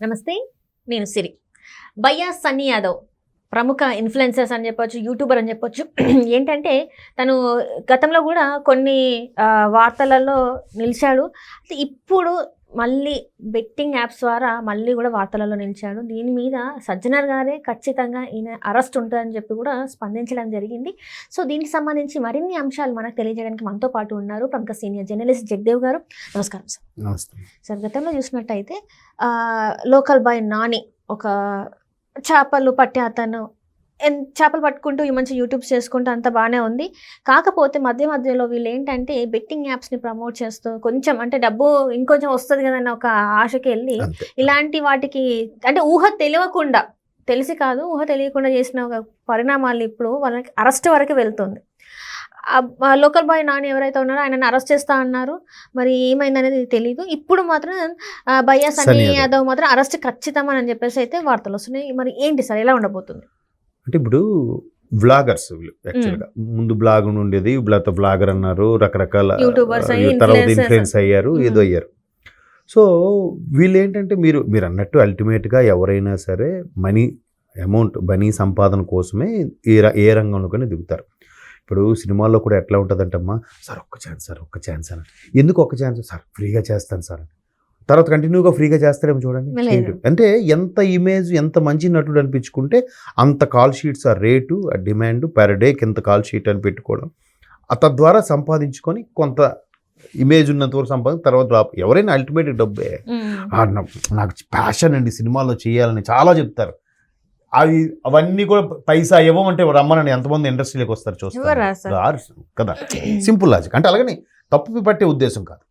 నమస్తే, నేను సిరి. భయ్యా సన్నీ యాదవ్ ప్రముఖ ఇన్ఫ్లుయెన్సర్స్ అని చెప్పొచ్చు, యూట్యూబర్ అని చెప్పొచ్చు. ఏంటంటే తను గతంలో కూడా కొన్ని వార్తలలో నిలిచాడు. ఇప్పుడు మళ్ళీ బెట్టింగ్ యాప్స్ ద్వారా మళ్ళీ కూడా వార్తలలో నిలిచాడు. దీని మీద సజ్జనర్ గారే ఖచ్చితంగా ఈయన అరెస్ట్ ఉంటుందని చెప్పి కూడా స్పందించడం జరిగింది. సో దీనికి సంబంధించి మరిన్ని అంశాలు మనకు తెలియజేయడానికి మనతో పాటు ఉన్నారు ప్రముఖ సీనియర్ జర్నలిస్ట్ జగదేవ్ గారు. నమస్కారం సార్. నమస్తే సార్, గతంలో చూసినట్టయితే లోకల్ బాయ్ నాని ఒక చేపలు పట్టే అతను చేపలు పట్టుకుంటూ ఈ మంచి యూట్యూబ్స్ చేసుకుంటూ అంత బాగానే ఉంది. కాకపోతే మధ్యలో వీళ్ళు ఏంటంటే బెట్టింగ్ యాప్స్ని ప్రమోట్ చేస్తూ కొంచెం అంటే డబ్బు ఇంకొంచెం వస్తుంది కదన్న ఒక ఆశకి వెళ్ళి ఇలాంటి వాటికి అంటే ఊహ తెలియకుండా, తెలిసి కాదు ఊహ తెలియకుండా చేసిన ఒక పరిణామాలు ఇప్పుడు వాళ్ళకి అరెస్ట్ వరకు వెళ్తుంది. లోకల్ బాయ్ నాని ఎవరైతే ఉన్నారో ఆయనను అరెస్ట్ చేస్తా అన్నారు. మరి ఏమైంది అనేది తెలియదు. ఇప్పుడు మాత్రం భయ్యా సన్నీ యాదవ్ మాత్రం అరెస్ట్ ఖచ్చితం అని చెప్పేసి అయితే వార్తలు వస్తున్నాయి. మరి ఏంటి సార్, ఎలా ఉండబోతుంది? అంటే ఇప్పుడు వ్లాగర్స్ యాక్చువల్గా ముందు బ్లాగ్ ఉండేది, వ్లాగర్ అన్నారు, రకరకాల తర్వాత ఇన్ఫ్లుయెన్స్ అయ్యారు, ఏదో అయ్యారు. సో వీళ్ళు ఏంటంటే మీరు అన్నట్టు అల్టిమేట్గా ఎవరైనా సరే మనీ సంపాదన కోసమే ఏ రంగంలో కానీ దిగుతారు. ఇప్పుడు సినిమాల్లో కూడా ఎట్లా ఉంటుందంటమ్మా, సార్ ఒక్క ఛాన్స్ అని. ఎందుకు ఒక్క ఛాన్స్ సార్, ఫ్రీగా చేస్తాను సార్, తర్వాత కంటిన్యూగా ఫ్రీగా చేస్తారేమో చూడండి. అంటే ఎంత ఇమేజ్, ఎంత మంచి నటుడు అనిపించుకుంటే అంత కాల్ షీట్స్, ఆ రేటు, ఆ డిమాండ్, పర్ డేకి ఎంత కాల్ షీట్ అని పెట్టుకోవడం, తద్వారా సంపాదించుకొని కొంత ఇమేజ్ ఉన్నంత వరకు సంపాదించి తర్వాత డ్రాప్. ఎవరైనా అల్టిమేట్ డబ్బే. నాకు ప్యాషన్ అండి సినిమాలో చేయాలని చాలా చెప్తారు. అవన్నీ కూడా పైసా ఇవ్వమంటే రమ్మనండి, ఎంతమంది ఇండస్ట్రీలోకి వస్తారు చూస్తారు కదా. Simple logic. అంటే అలాగని తప్పు పట్టే ఉద్దేశం కాదు.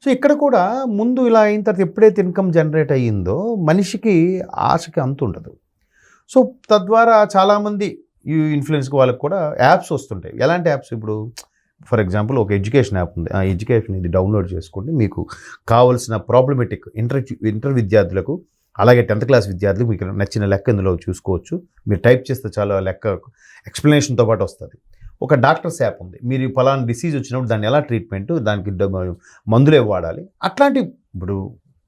సో ఇక్కడ కూడా ముందు ఇలా అయిన తర్వాత ఎప్పుడైతే ఇన్కమ్ జనరేట్ అయ్యిందో మనిషికి ఆశకి అంత ఉండదు. సో తద్వారా చాలామంది ఈ ఇన్ఫ్లుయెన్స్కి వాళ్ళకి కూడా యాప్స్ వస్తుంటాయి. ఎలాంటి యాప్స్? ఇప్పుడు ఫర్ ఎగ్జాంపుల్ ఒక ఎడ్యుకేషన్ యాప్ ఉంది. ఆ ఎడ్యుకేషన్ ఇది డౌన్లోడ్ చేసుకోండి. మీకు కావాల్సిన ప్రాబ్లమేటిక్ ఇంటర్ విద్యార్థులకు, అలాగే 10th క్లాస్ విద్యార్థులకు మీకు నచ్చిన లెక్క ఇందులో చూసుకోవచ్చు. మీరు టైప్ చేస్తే చాలా లెక్క ఎక్స్ప్లెనేషన్తో పాటు వస్తుంది. ఒక డాక్టర్స్ యాప్ ఉంది. మీరు పలానా డిసీజ్ వచ్చినప్పుడు దాన్ని ఎలా ట్రీట్మెంట్, దానికి మందులే వాడాలి, అట్లాంటి ఇప్పుడు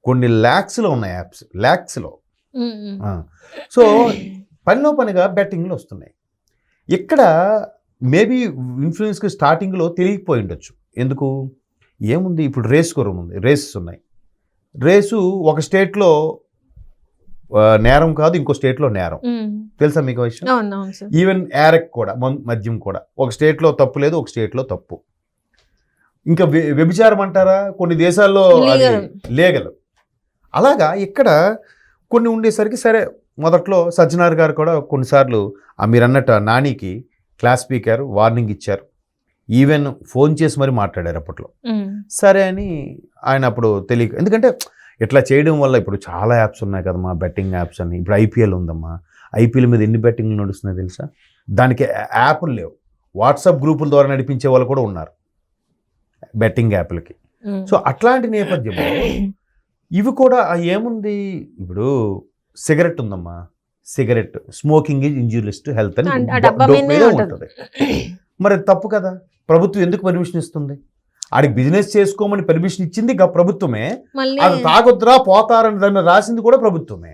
కొన్ని ల్యాక్స్లో ఉన్న యాప్స్, ల్యాక్స్లో. సో పనిగా బెట్టింగ్లు వస్తున్నాయి. ఇక్కడ మేబీ ఇన్ఫ్లుయెన్స్కి స్టార్టింగ్లో తెలియకపోయి ఉండొచ్చు. ఎందుకు? ఏముంది, ఇప్పుడు రేస్ గురం ఉంది, రేసెస్ ఉన్నాయి. రేసు ఒక స్టేట్లో నేరం కాదు, ఇంకో స్టేట్లో నేరం. తెలుసా మీకు విషయం? ఈవెన్ యారెక్ కూడా, మద్యం కూడా ఒక స్టేట్లో తప్పు లేదు, ఒక స్టేట్లో తప్పు. ఇంకా వ్యభిచారం అంటారా, కొన్ని దేశాల్లో లీగల్. అలాగా ఇక్కడ కొన్ని ఉండేసరికి సరే మొదట్లో సజ్జనార్ గారు కూడా కొన్నిసార్లు మీరు అన్నట్టు నానికి క్లాస్ స్పీకర్ వార్నింగ్ ఇచ్చారు. ఈవెన్ ఫోన్ చేసి మరి మాట్లాడారు అప్పట్లో. సరే అని ఆయన అప్పుడు తెలియక, ఎందుకంటే ఇట్లా చేయడం వల్ల ఇప్పుడు చాలా యాప్స్ ఉన్నాయి కదమ్మా, బెట్టింగ్ యాప్స్ అని. ఇప్పుడు ఐపీఎల్ ఉందమ్మా, ఐపీఎల్ మీద ఎన్ని బెట్టింగ్లు నడుస్తున్నాయి తెలుసా? దానికి యాప్లు లేవు, వాట్సాప్ గ్రూపుల ద్వారా నడిపించే వాళ్ళు కూడా ఉన్నారు బెట్టింగ్ యాప్లకి. సో అట్లాంటి నేపథ్యంలో ఇవి కూడా ఏముంది, ఇప్పుడు సిగరెట్ ఉందమ్మా, cigarette smoking is injurious to health అని ఉంటుంది. మరి తప్పు కదా, ప్రభుత్వం ఎందుకు పర్మిషన్ ఇస్తుంది? ఆడికి బిజినెస్ చేసుకోమని పర్మిషన్ ఇచ్చింది ప్రభుత్వమే, అది తాగొద్దురా పోతారని దాన్ని రాసింది కూడా ప్రభుత్వమే.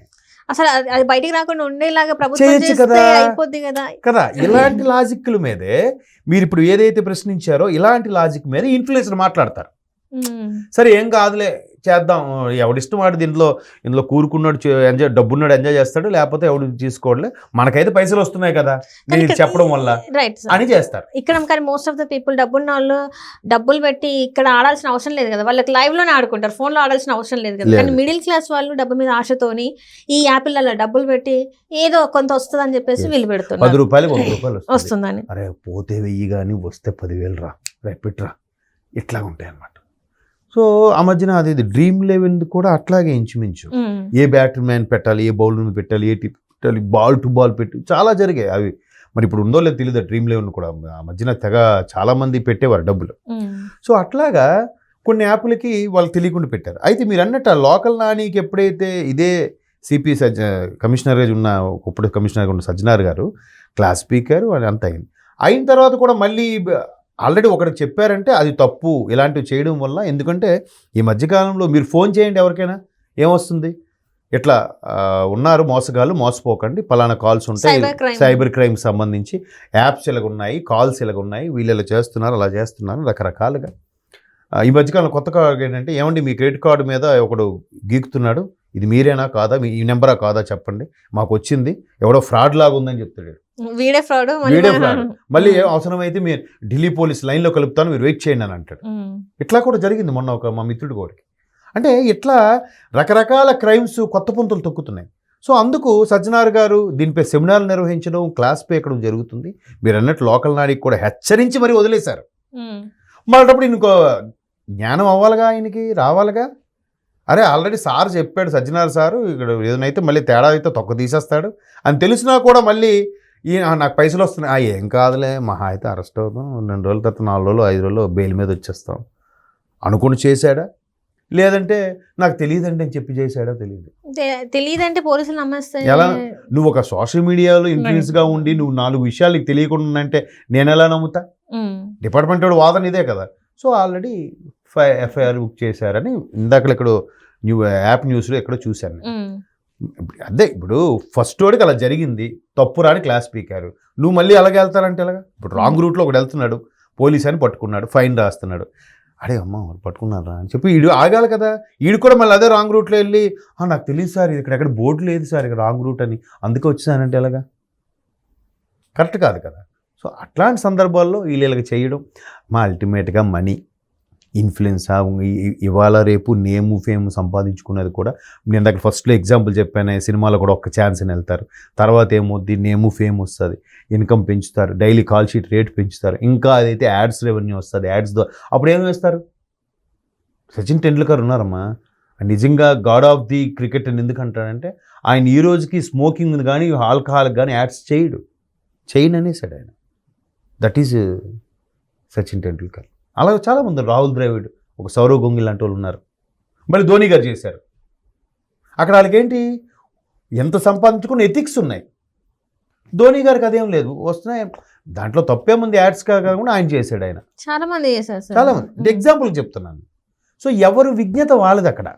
అసలు అది బయటికి రాకుండా ఉండేలాగా చేయొచ్చు కదా. ఇలాంటి లాజిక్ల మీదే మీరు ఇప్పుడు ఏదైతే ప్రశ్నించారో ఇలాంటి లాజిక్ మీద ఇన్ఫ్లుయెన్సర్ మాట్లాడతారు. సరే ఏం కాదులే చేద్దాం, ఎవడిష్టం వాడు ఇందులో కూరుకున్నాడు డబ్బున్నాడు ఎంజాయ్ చేస్తాడు, లేకపోతే ఎవడు తీసుకోవట్లే, మనకైతే పైసలు వస్తున్నాయి కదా నేను చెప్పడం వల్ల అని చేస్తారు. ఇక్కడ కానీ మోస్ట్ ఆఫ్ ద పీపుల్ డబ్బున్న వాళ్ళు డబ్బులు పెట్టి ఇక్కడ ఆడాల్సిన అవసరం లేదు కదా, వాళ్ళకి లైవ్ లోనే ఆడుకుంటారు, ఫోన్ లో ఆడాల్సిన అవసరం లేదు కదా. కానీ మిడిల్ క్లాస్ వాళ్ళు డబ్బు మీద ఆశతోని ఈ యాప్లలో డబ్బులు పెట్టి ఏదో కొంత వస్తుంది అని చెప్పేసి వీళ్ళు పెడుతున్నారు. 10 రూపాయలు 100 రూపాయలు వస్తుందని, అరే పోతే 1000 కానీ వస్తే 10,000 రా, రేపిట్రా, ఇట్లా ఉంటాయి అన్నమాట. సో ఆ మధ్యన అది డ్రీమ్11 కూడా అట్లాగే ఇంచుమించు, ఏ బ్యాటర్ మ్యాన్ పెట్టాలి, ఏ బౌలర్ పెట్టాలి, ఏ టిప్ పెట్టాలి, బాల్ టు బాల్ పెట్టి చాలా జరిగాయి అవి. మరి ఇప్పుడు ఉందో లేదు తెలియదు. డ్రీమ్11 కూడా ఆ మధ్యన తెగ చాలా మంది పెట్టేవారు డబ్బులు. సో అట్లాగా కొన్ని యాప్లకి వాళ్ళు తెలియకుండా పెట్టారు. అయితే మీరు అన్నట్టు లోకల్ నానికి ఎప్పుడైతే ఇదే సిపి కమిషనర్గా ఇప్పుడు కమిషనర్గా ఉన్న సజ్జనార్ గారు క్లాస్ స్పీకర్ అంత అయిన తర్వాత కూడా మళ్ళీ ఆల్రెడీ ఒకటి చెప్పారంటే అది తప్పు ఇలాంటివి చేయడం వల్ల. ఎందుకంటే ఈ మధ్యకాలంలో మీరు ఫోన్ చేయండి ఎవరికైనా, ఏమొస్తుంది? ఇట్లా ఉన్నారు మోసగాళ్ళు, మోసపోకండి, పలానా కాల్స్ ఉంటాయి, సైబర్ క్రైమ్ సంబంధించి యాప్స్ ఇలాగ ఉన్నాయి, కాల్స్ ఇలాగ ఉన్నాయి, వీళ్ళు ఇలా చేస్తున్నారు, అలా చేస్తున్నారు రకరకాలుగా. ఈ మధ్యకాలం కొత్తగా ఏంటంటే, ఏమండి మీ క్రెడిట్ కార్డు మీద ఒకడు గీకుతున్నాడు, ఇది మీరేనా కాదా, ఈ నెంబరా కాదా చెప్పండి, మాకు వచ్చింది, ఎవడో ఫ్రాడ్ లాగా ఉందని చెప్తాడు. వీడే ఫ్రాడ్. మళ్ళీ అవసరమైతే మీరు ఢిల్లీ పోలీస్ లైన్లో కలుపుతాను, మీరు వెయిట్ చేయండి అని అంటాడు. ఇట్లా కూడా జరిగింది మొన్న ఒక మా మిత్రుడి కోరికి. అంటే ఇట్లా రకరకాల క్రైమ్స్ కొత్త పుంతలు తొక్కుతున్నాయి. సో అందుకు సజ్జనార్ గారు దీనిపై సెమినార్లు నిర్వహించడం, క్లాస్ పీకడం జరుగుతుంది. మీరు అన్నట్టు లోకల్ నాడికి కూడా హెచ్చరించి మరీ వదిలేశారు. మళ్ళీ ఇంకో జ్ఞానం అవ్వాలిగా, ఆయనకి రావాలిగా. అరే ఆల్రెడీ సార్ చెప్పాడు, సజ్జనార్ సారు ఇక్కడ ఏదైతే మళ్ళీ తేడా అయితే తొక్క తీసేస్తాడు అని తెలిసినా కూడా మళ్ళీ నాకు పైసలు వస్తున్నాయి, ఏం కాదులే, మహా అయితే అరెస్ట్ అవుతాం, 2 రోజుల తర్వాత 4 రోజులు 5 రోజులు బెయిల్ మీద వచ్చేస్తాం అనుకుని చేశాడా, లేదంటే నాకు తెలియదండి అని చెప్పి చేశాడో తెలియదంటే పోలీసులు నమ్మేస్తాయి. ఎలా నువ్వు ఒక సోషల్ మీడియాలో ఇన్ఫ్లుయెన్స్గా ఉండి నువ్వు 4 విషయాలు నీకు తెలియకుండా అంటే నేను ఎలా నమ్ముతా? డిపార్ట్మెంట్ వాడు వాదన ఇదే కదా. సో ఆల్రెడీ ఎఫ్ఐఆర్ బుక్ చేశారని ఇందాక ఇక్కడ యాప్ న్యూస్లో ఎక్కడో చూశాను. అదే ఇప్పుడు ఫస్ట్ వాడికి అలా జరిగింది, తప్పు రాని క్లాస్ పీకారు, నువ్వు మళ్ళీ అలాగే వెళ్తారంటే ఎలాగా? ఇప్పుడు రాంగ్ రూట్లో ఒకటి వెళ్తున్నాడు, పోలీస్ అని పట్టుకున్నాడు, ఫైన్ రాస్తున్నాడు, అడే అమ్మ వాళ్ళు పట్టుకున్నారా అని చెప్పి ఈడు ఆగాలి కదా. ఈడు కూడా మళ్ళీ అదే రాంగ్ రూట్లో వెళ్ళి నాకు తెలియదు సార్, ఇక్కడ ఎక్కడ బోర్డు లేదు సార్, ఇక్కడ రాంగ్ రూట్ అని, అందుకే వచ్చేసానంటే ఎలాగా? కరెక్ట్ కాదు కదా. సో అట్లాంటి సందర్భాల్లో వీళ్ళకి చేయడం మా అల్టిమేట్గా మనీ, ఇన్ఫ్లుయెన్స్, ఇవాళ రేపు నేము ఫేమ్ సంపాదించుకునేది కూడా నేను దగ్గర ఫస్ట్లో ఎగ్జాంపుల్ చెప్పాను, సినిమాలో కూడా ఒక్క ఛాన్స్ అని వెళ్తారు, తర్వాత ఏమవుద్ది, నేము ఫేమ్ వస్తుంది, ఇన్కమ్ పెంచుతారు, డైలీ కాల్ షీట్ రేట్ పెంచుతారు, ఇంకా అదైతే యాడ్స్ రెవెన్యూ వస్తుంది, యాడ్స్ ద్వారా అప్పుడు ఏం వేస్తారు? సచిన్ టెండూల్కర్ ఉన్నారమ్మా, నిజంగా గాడ్ ఆఫ్ ది క్రికెట్ అని ఎందుకు అంటాడంటే ఆయన ఈ రోజుకి స్మోకింగ్ కానీ ఆల్కహాల్ కానీ యాడ్స్ చేయను అనేసాడు ఆయన. That is Sachin Tendulkar. అలాగే చాలామంది, రాహుల్ ద్రావిడ్, ఒక సౌరవ్ గంగూలీ లాంటి వాళ్ళు ఉన్నారు. మళ్ళీ ధోని గారు చేశారు. అక్కడ వాళ్ళకేంటి ఎంత సంపాదించుకున్న ఎథిక్స్ ఉన్నాయి. ధోని గారికి అదేం లేదు, వస్తున్నాయి, దాంట్లో తప్పేముంది, యాడ్స్ కాకుండా ఆయన చేశాడు. ఆయన చాలామంది చేశారు, చాలామంది ఎగ్జాంపుల్ చెప్తున్నాను. సో ఎవరు విజ్ఞత వాళ్ళది అక్కడ.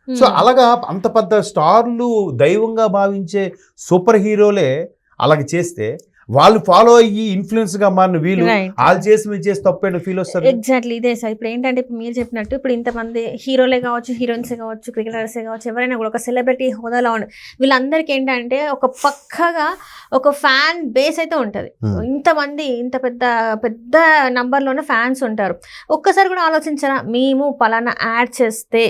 సో అలాగా అంత పెద్ద స్టార్లు దైవంగా భావించే సూపర్ హీరోలే అలాగే చేస్తే వాళ్ళు ఫాలో అయ్యి ఇన్ఫ్లుయెన్స్ గా మారిన వీళ్ళు వాళ్ళు చేసి మీరు చేసి తప్పేంటి ఫీల్ వస్తారు. ఎగ్జాక్ట్లీ ఇదే సార్. ఇప్పుడు ఏంటంటే ఇప్పుడు మీరు చెప్పినట్టు ఇప్పుడు ఇంతమంది హీరోలే కావచ్చు, హీరోయిన్స్ కావచ్చు, క్రికెటర్సే కావచ్చు, ఎవరైనా కూడా ఒక సెలబ్రిటీ హోదాలో ఉండి వీళ్ళందరికీ ఏంటంటే ఒక పక్కగా ఒక ఫ్యాన్ బేస్ అయితే ఉంటుంది. ఇంతమంది ఇంత పెద్ద పెద్ద నంబర్లోనే ఫ్యాన్స్ ఉంటారు. ఒక్కసారి కూడా ఆలోచించారా, మేము పలానా యాడ్ చేస్తే,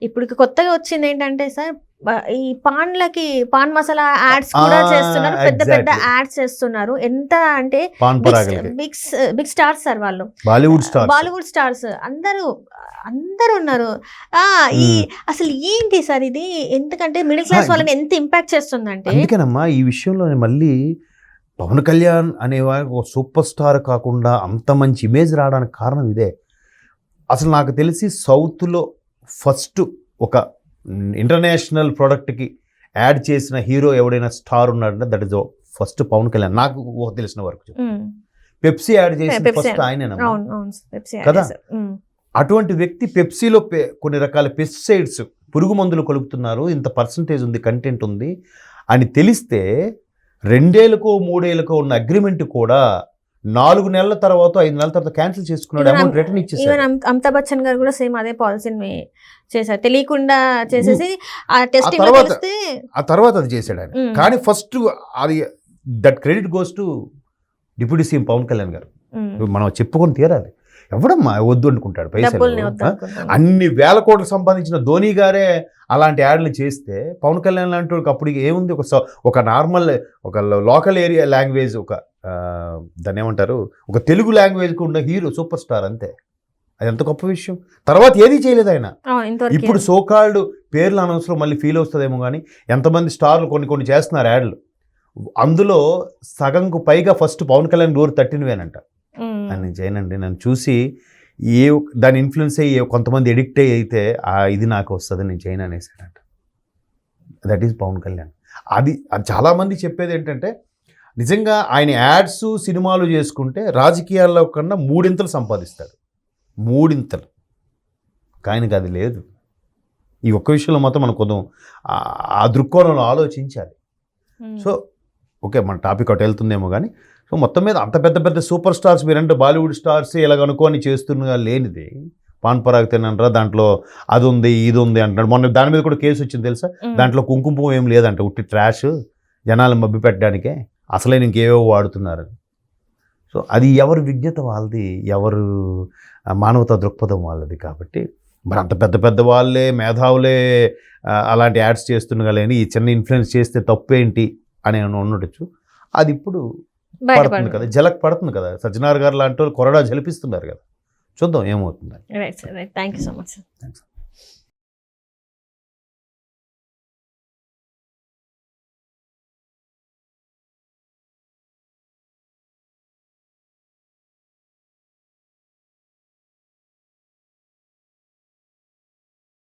ఇప్పుడు కొత్తగా వచ్చింది ఏంటంటే సార్, ఈ పాన్ మసాలా యాడ్స్ కూడా చేస్తున్నారు, పెద్ద పెద్ద యాడ్స్ చేస్తున్నారు. ఎంత అంటే బిగ్ స్టార్స్ సార్ వాళ్ళు, బాలీవుడ్ స్టార్స్ అందరూ ఉన్నారు. ఈ అసలు ఏంటి సార్ ఇది? ఎందుకంటే మిడిల్ క్లాస్ వాళ్ళని ఎంత ఇంపాక్ట్ చేస్తుందంటే. అందుకేనమ్మా ఈ విషయంలో మళ్ళీ పవన్ కళ్యాణ్ అనేవారు ఒక సూపర్ స్టార్ కాకుండా అంత మంచి ఇమేజ్ రావడానికి కారణం ఇదే. అసలు నాకు తెలిసి సౌత్లో ఫస్ట్ ఒక ఇంటర్నేషనల్ ప్రోడక్ట్కి యాడ్ చేసిన హీరో ఎవడైనా స్టార్ ఉన్నాడంటే that is first Pawan Kalyan. నాకు తెలిసిన వరకు పెప్సీ యాడ్ చేసిన ఫస్ట్ ఆయనేనా కదా. అటువంటి వ్యక్తి పెప్సీలో కొన్ని రకాల పెస్టిసైడ్స్, పురుగు మందులు కలుపుతున్నారు, ఇంత పర్సంటేజ్ ఉంది, కంటెంట్ ఉంది అని తెలిస్తే 2 ఏళ్లకో 3 ఏళ్లకో ఉన్న అగ్రిమెంట్ కూడా 4 నెలల తర్వాత 5 నెలల తర్వాత క్యాన్సిల్ చేసుకున్నాడు, అమౌంట్ రిటర్న్ ఇచ్చేసారు. అమితాబ్ బచ్చన్ గారు కూడా సేమ్ అదే పాలసీని చేశారు, తెలియకుండా చేసేసి ఆ తర్వాత అది చేశాడు ఆయన. కానీ ఫస్ట్ అది that credit goes to deputy CM Pawan Kalyan garu. మనం చెప్పుకొని తీరాలి. ఎవడమ్మా వద్దు అనుకుంటాడు పైసలు? అన్ని వేల కోట్లు సంపాదించిన ధోని గారే అలాంటి యాడ్లు చేస్తే పవన్ కళ్యాణ్ లాంటి అప్పుడు ఏముంది, ఒక నార్మల్ ఒక లోకల్ ఏరియా లాంగ్వేజ్, ఒక దాన్ని ఏమంటారు, ఒక తెలుగు లాంగ్వేజ్కి ఉన్న హీరో, సూపర్ స్టార్, అంతే. అది ఎంత గొప్ప విషయం. తర్వాత ఏది చేయలేదు ఆయన. ఇప్పుడు సోకాల్డ్ పేర్లు అనవసరం, మళ్ళీ ఫీల్ వస్తుందేమో కానీ ఎంతమంది స్టార్లు కొన్ని చేస్తున్నారు యాడ్లు, అందులో సగంకు పైగా ఫస్ట్ పవన్ కళ్యాణ్ డోర్ తట్టినవేనంట. నేను చేయనండి, నన్ను చూసి దాని ఇన్ఫ్లుయెన్స్ అయ్యి కొంతమంది ఎడిక్ట్ అయితే ఇది నాకు వస్తుంది, నేను చేయను అనేసాడంట. That is Pawan Kalyan. అది చాలామంది చెప్పేది ఏంటంటే నిజంగా ఆయన యాడ్స్ సినిమాలు చేసుకుంటే రాజకీయాల్లో కన్నా 3 ఇంతలు సంపాదిస్తాడు, 3 ఇంతలు. ఆయనకి అది లేదు. ఈ ఒక్క విషయంలో మాత్రం మనం కొంచెం ఆ దృక్కోణంలో ఆలోచించాలి. సో ఓకే, మన టాపిక్ ఒకటి వెళ్తుందేమో కానీ, సో మొత్తం మీద అంత పెద్ద పెద్ద సూపర్ స్టార్స్ మీరంటే బాలీవుడ్ స్టార్స్ ఇలాగ అనుకోని చేస్తున్నా లేనిది పాన్ పరాగ్ తినంటారా, దాంట్లో అది ఉంది ఇది ఉంది అంటున్నాడు. మొన్న దాని మీద కూడా కేసు వచ్చింది తెలుసా, దాంట్లో కుంకుమ ఏం లేదంట, ఉట్టి ట్రాష్, జనాలను మభ్య పెట్టడానికే, అసలే ఇంకేవో వాడుతున్నారని. సో అది ఎవరి విజ్ఞత వాళ్ళది, ఎవరు మానవతా దృక్పథం వాళ్ళది. కాబట్టి మరి అంత పెద్ద పెద్ద వాళ్ళే మేధావులే అలాంటి యాడ్స్ చేస్తున్నా లేని ఈ చిన్న ఇన్ఫ్లుయెన్స్ చేస్తే తప్పేంటి అని ఉండొచ్చు. అది ఇప్పుడు పడుతుంది కదా, జలక్ పడుతుంది కదా. సజ్జనార్ గారు లాంటి వాళ్ళు కొరడా జలిపిస్తున్నారు కదా, చూద్దాం ఏమవుతుంది. Right sir, right. Thank you so much sir. Thanks.